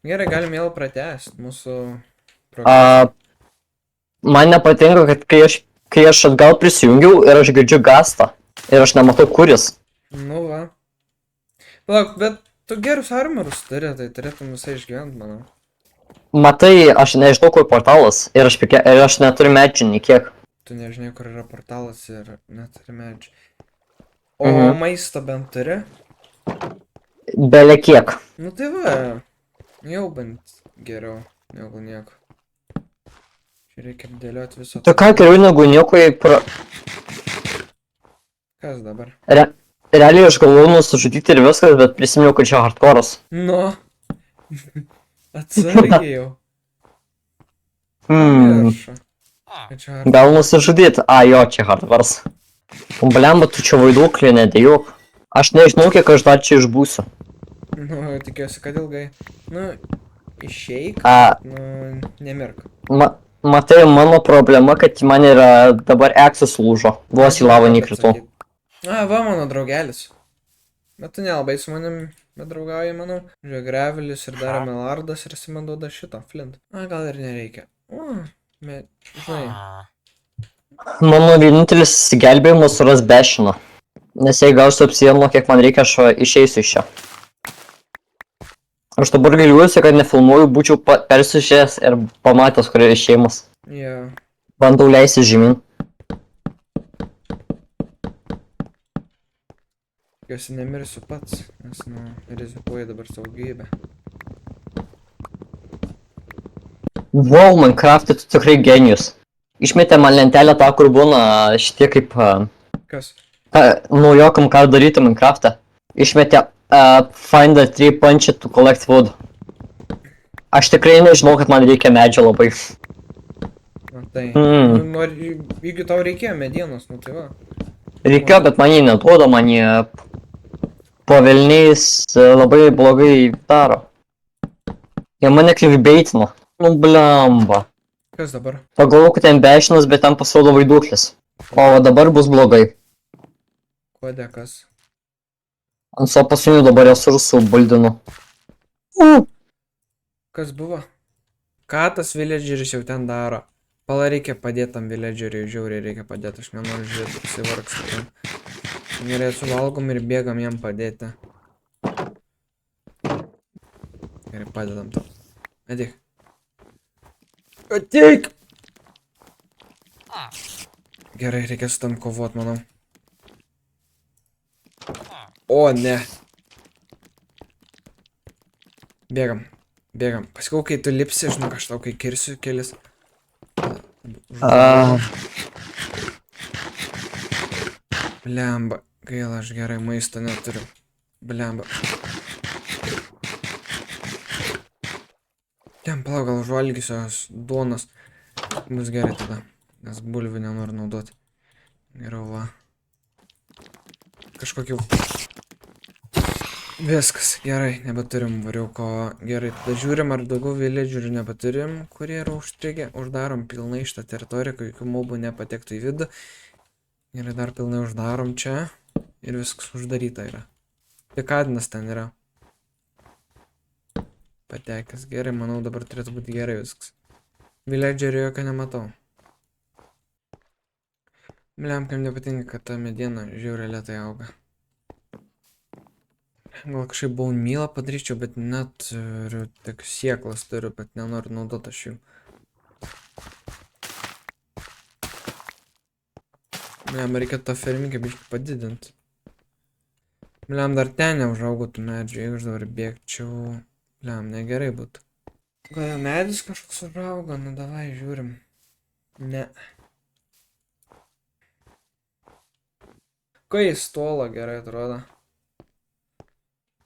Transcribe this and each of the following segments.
Gerai, galim vėl pratęsti mūsų progresą. A, man nepatinka, kad kai aš atgal prisijungiau ir aš girdžiu gastą. Ir aš nematau kuris. Nu va. Palauk, bet tu gerus armorus turi, tai turėtum visai išgyvent, manau. Matai, aš nežinau, kur portalas. Ir aš neturiu medžių nei kiek. Tu nežinai, kur yra portalas ir neturi medžių. O maisto bent turi? Bele kiek. Nu tai va. Jau bent geriau negu nieko. Čia reikia apdėlioti visą Tu ką geriau negu nieko Kas dabar? Realiai aš galvojau nusižudyti ir viskas, bet prisiminiau, kad čia hardcore'as. Nu. Atsargiai jau. Hmm. Viršų. Kad čia ar- Gal nusižudyti? A, jo, čia hardcore'as. Blemba, tu čia vaiduoklė, nedėjok. Aš nežinau, kiek aš dar čia išbūsiu. Nu, tikiuosi, kad ilgai. Nu, išeik. Nu, nemirk. Matai, mano problema, kad man yra dabar Axis lūžo. Vos į lavą neįkritau. A, va mano draugelis. Bet tu nelabai su manim bedraugauji, manau. Žiūrėk, Gravelis ir dar Melardas ir jis man duoda šitą, Flint. A, gal ir nereikia. O, žinai. Mano vienintelis gelbėjimas suras Bešiną. Nes jei gausiu apsieno, kiek man reikia, aš išeisiu iš čia. Aš dabar gailiuosi, kad nefilmuoju, būčiau persižiūrėjęs ir pamatęs, kur yra išėjimas. Jo. Bandau leisti žemyn. Tikiuosi nemirsiu pats, nes, nu, rizikuoju dabar savo gyvybę. Wow, Minecraft'e tu tikrai genijus. Išmetė man lentelę tą, kur būna šitie kaip... Kas? Naujokam ką daryti Minecraft'e. Išmetė find a tree, punch it to collect wood. Aš tikrai nežinau, kad man reikia medžio labai. Na tai. Nu, jeigu tau reikėjo medienos, nu tai va. Reikėjo, bet man jį neduoda, man jį po velniais labai blogai daro. Jie mane clickbaitina. Nu blemba. Kas dabar? Pagalvoju, kad ten Bešinas, bet ten pasirodo vaiduoklis. O dabar bus blogai. Kodė kas? Ant savo pasunių dabar resursų buldinu. Kas buvo? Ką tas villageris jau ten daro? Pala reikia padėti tam villageriui, žiauriai reikia padėti, aš nenoriu žiūrėti, jisai vargsta ten. Gerai, suvalgom ir bėgam jam padėti. Gerai, padedam tau. Ateik. Ateik! Gerai, reikia su tam kovot, manau. O, ne. Bėgam. Bėgam. Paskau, kai tu lipsi, žinok, aš tau kai kirsiu kelis. Blemba. Gaila, aš gerai maisto neturiu. Blemba. Ten palauk, gal užvalgysios duonos. Bus gerai tada. Nes bulvių nenoriu naudoti. Geriau va. Kažkokių. Viskas, gerai, nebeturim variuko. Gerai, tada žiūrim, ar daugiau villagerių nebeturim, kurie yra užstrigę. Uždarom pilnai šitą teritoriją, kad jokių mobų nepatektų į vidų. Gerai, dar pilnai uždarom čia. Ir viskas uždaryta yra. Tik Adinas ten yra. Patekęs, gerai, manau dabar turėtų būti gerai viskas. Villagerių jokio nematau. Bliam, kam nepatinka, kad ta mediena žiauriai lėtai auga. Gal kažkaip bone mealą padaryčiau, bet neturiu, tik sieklas turiu, bet nenoriu naudoti aš jų. Bliam, reikia tą ferminkę biškį padidinti. Bliam, dar ten neužaugotų medžių, jeigu aš dabar bėgčiau. Bliam, negerai būtų. Gal medis kažkoks užaugo, nu davai, žiūrim. Ne. Kai jis tolo gerai atrodo.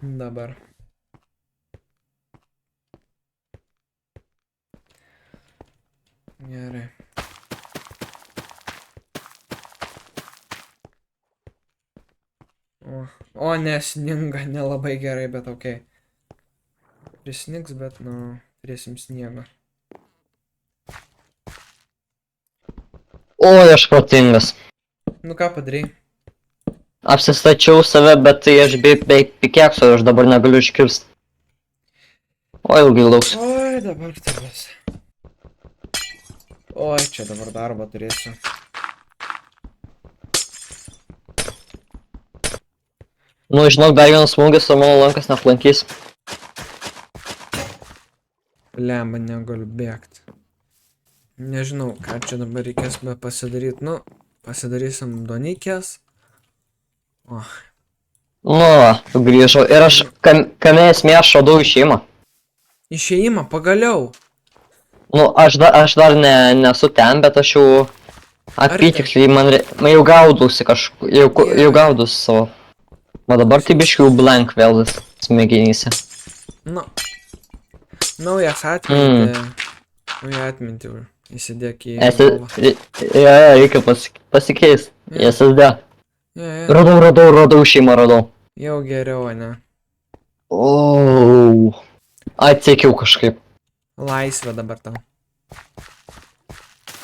Dabar. Gerai. O, nesninga, nelabai gerai, bet okei. Prisnigs, bet, nu, turėsim sniegą. O, aš protingas. Nu, ką padarai? Apsistačiau save, bet tai aš beveik pikeksu, aš dabar negaliu iškirsti. O ilgai lauks. Oi, dabar tai bus. Oi, čia dabar darbą turėsiu. Nu, žinok, dar vienas smūgis ir mano lankas neaplankys. Lemba, negaliu bėgti. Nežinau, ką čia dabar reikės be pasidaryti. Nu, pasidarysim donikės. O, Nu, grįžau. Ir aš, kame esmė, aš radau išėjimą. išėjimą, pagaliau. Nu, aš dar nesu ten, bet aš jau apytiksliai, man jau gaudausi kažkur, jau gaudausi savo. O dabar tai biškai jau blank vėl vis smegenyse. Nu, naujas atmintį. Naują atmintį įsidėk į galvą. Reikia pasikeist. Jo. SSD. Jo, Radau šeimą, radau. jau geriau, ne? O, atsekiau kažkaip. Laisvė dabar tau.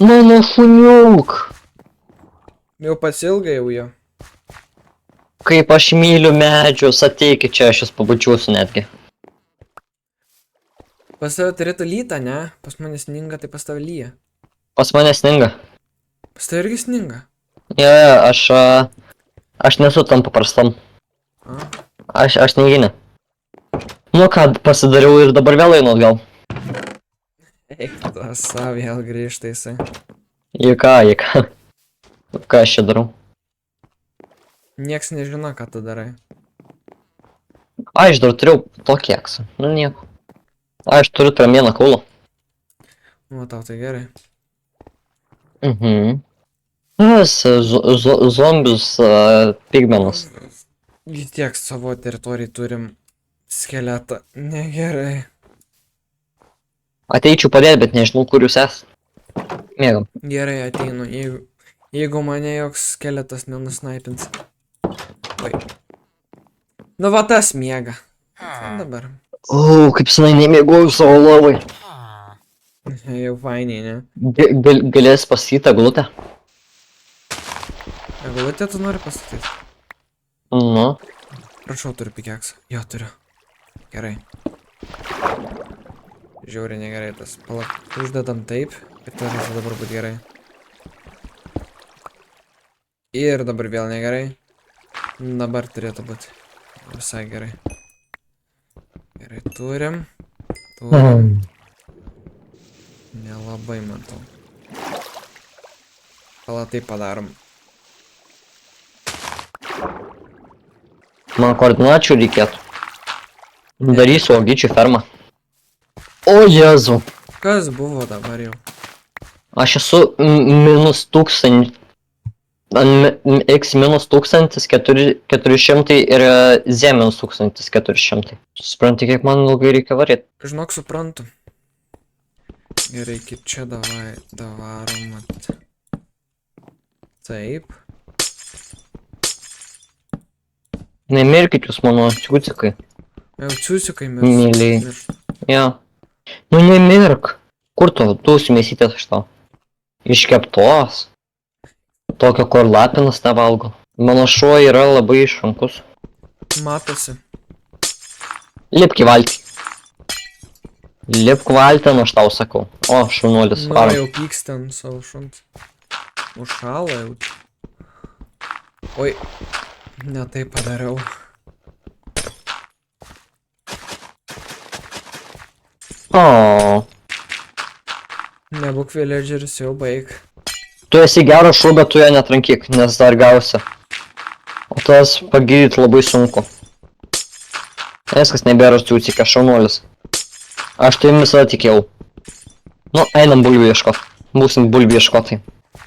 Mano šuniuk. Jau pasilgai jau jo. Kaip aš myliu medžius, ateikit čia, aš jūs pabučiuosiu netgi. Pas tave turėtų lytą, ne? Pas mane sninga, tai pas tave lyja. Pas mane sninga. Pas tave irgi sninga. Aš nesu tam paprastam. A, Aš neginė. Nu ką, pasidariau ir dabar vėl einu atgal. eik, tas vėl grįžta jisai. Į ką. Ką aš čia darau? Nieks nežino, ką tu darai. Aš dar turėjau tokį eksą. Nu nieko. Aš turiu tam vieną kaulą. Nu, tau tai gerai. Zombius pigmenas. Vis tiek savo teritorijai turim skeletą. Negerai. Ateičiau padėti, bet nežinau, kur jūs esate. Mėgam. Gerai, ateinu. Jeigu mane joks skeletas nenusnaipins. Oi. Nu, va tas miega. Tai dabar. O, kaip senai nemėgojau savo lovai. Jau fainiai, ne? Galės pasakyti eglutę? Eglutę tu nori pastatyti? Nu. Prašau, turiu pikeksą. Jo, turiu. Gerai. Žiauriai negerai tas. Palauk, uždedam taip. Ir turėtų dabar būti gerai. Ir dabar vėl negerai. Dabar turėtų būti visai gerai. Gerai, turim. Nelabai matau. Pala taip padarom. Man koordinačių reikėtų. Darysiu ogyčių fermą. O Jėzu. Kas buvo dabar jau? Aš esu minus 1000. X minus 1400 ir Z minus 1400. Supranti, kiek man ilgai reikia varėti? Žinok, suprantu. Gerai, kaip čia davarom. Taip. Nemirkit jūs mano ciucikai. Jau ciusiukai Myliai. mirš. Jo. Nu nemirk. Kur tu mėsytės iš to? Iškeptos. Tokio, kur lapinas nevalgo. Mano šuo yra labai išrankus. Matosi. Lipk į valtį. Lipk valtį, nu aš tau sakau. O, šunuolis. Nu, jau pyksta ant savo šuns. Užšalo jau. Oi. Ne taip padariau. O, Nebūk villageris, jau baig. tu esi geras šuo, bet tu ją netrankyk, nes dar gausi. O tas pagydyti labai sunku. Viskas nebėra ciucikė, šaunuolis. Aš tai visada tikėjau. Nu, einam bulvių ieškot. Būsim bulvių ieškotai.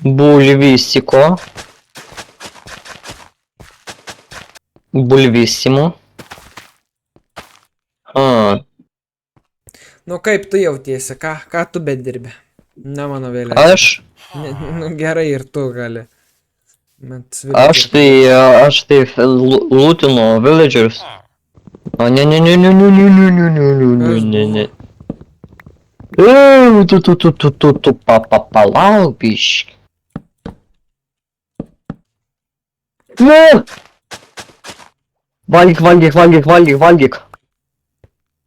Bulvisiko. Bulvisimo. Nu kaip tu jautiesi, ką tu bedirbi? Ne mano villageris. Nu gerai ir tu gali. Aš tai lūtinu villagers. O ne. Tu palauk biškį. Ne! Valgyk.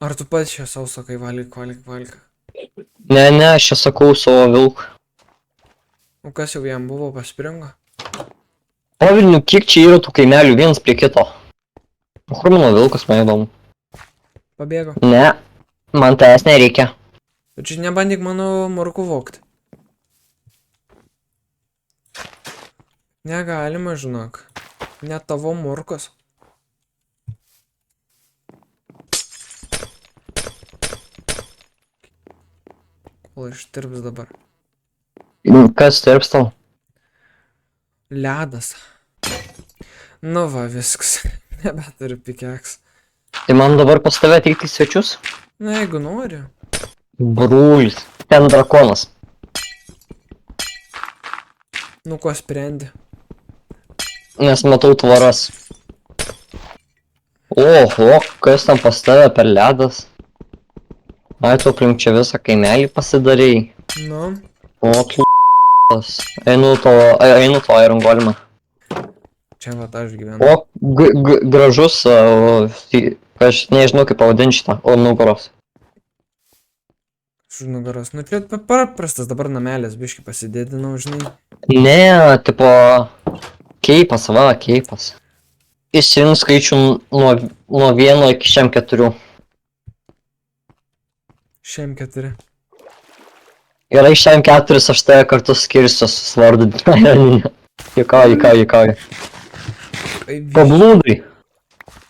Ar tu pats čia sauso, kai valgyk. Ne, aš čia sakau savo vilką. O kas jau jam buvo paspringo? O Vilnių, kiek čia yra tų kaimelių vienas prie kito? O kur mano vilkas, man įdomu? Pabėgo. Ne, man tavęs nereikia. Bet čia nebandyk mano morkų vogti. Negalima, žinok. Net tavo morkos. Kol ištirps dabar. Kas tirps tau? Ledas. Nu va, viskas. Nebeturiu pikeks. Tai man dabar pas tave ateiti į svečius? Na, jeigu nori. Brūlis. Ten drakonas. Nu, ko sprendi? Nes matau tvoras. Oho, kas tam pas tave per ledas? Ai, tu aplink čia visą kaimelį pasidarėjai. Nu, O, t***as. Einu to Iron Golemą. čia va aš gyvenu. O, gražus, aš nežinau kaip pavadinti šitą, o nugaros. Už nugaros. Nu, čia paprastas dabar namelis, biški pasidėdinau, žinai. Ne, tipo, keipas, va, keipas. Išsirink skaičių nuo 1 iki 4. Šiam 4. Gerai, 4 aš tave kartu skirsiu su svardu. Jukauju. Ai, Pablūdai.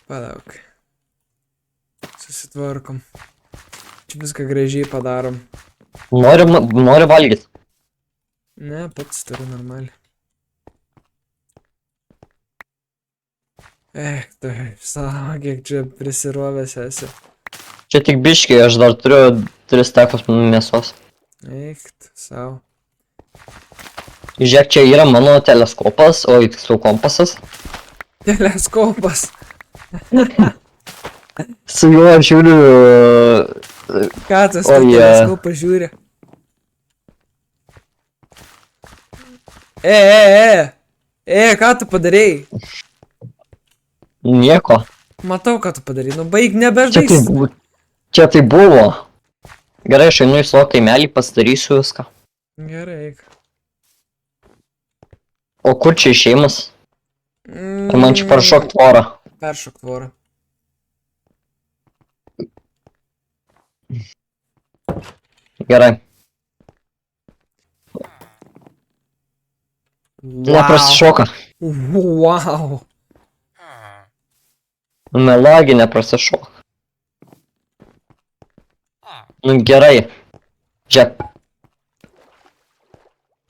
Palauk. Susitvarkom. Čia viską gražiai padarom. Nori valgyti. Ne, pats turiu normaliai. Tu, savo, kiek čia prisirovęs esi. Čia tik biškiai, aš dar turiu 3 tekus mėsos. Tu, savo. Žiūrėk, čia yra mano teleskopas, o tiksliau kompasas. Teleskopas. Su juo aš žiūriu... Ką tas O, je. teleskopas žiūri? Ką tu padarei? Nieko. Matau, ką tu padarei. Nu, baig Čia nebežais. tai buvo. Gerai, aš einu į savo kaimelį, pasidarysiu viską. Gerai. O kur čia išėjimas? Ar man čia paršok tvorą? Peršok tvorą. Gerai. Neprasišoka. Wow. Melagi neprasišoka. Nu gerai. Žiūrėk.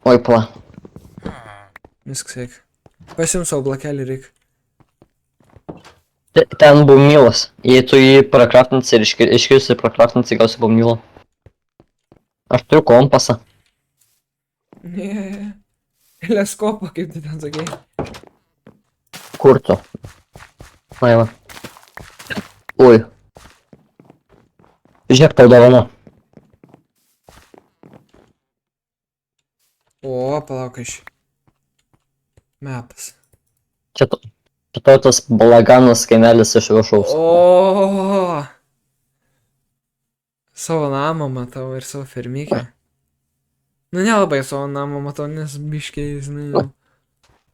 Oi, pala. Viskas eik. Pasiim savo blakelį reik. Ten buvo mylas. Jei tu jį prakraftinsi ir iškirsi prakraftinsi, gausi buvo mylą. Aš turiu kompasą. Ne. Teleskopą, kaip tu ten sakei. Kur tu? Ai va. Oi. Žiūrėk, tau dovana. O, palauk iš. Mepas. Čia tau tas balaganas kaimelis iš viršaus. O. Savo namą matau ir savo fermikę. Nu nelabai savo namą matau, nes biškiai, žinai.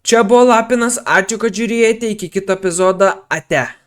Čia buvo Lapinas, ačiū, kad žiūrėjote, iki kito epizodo, ate.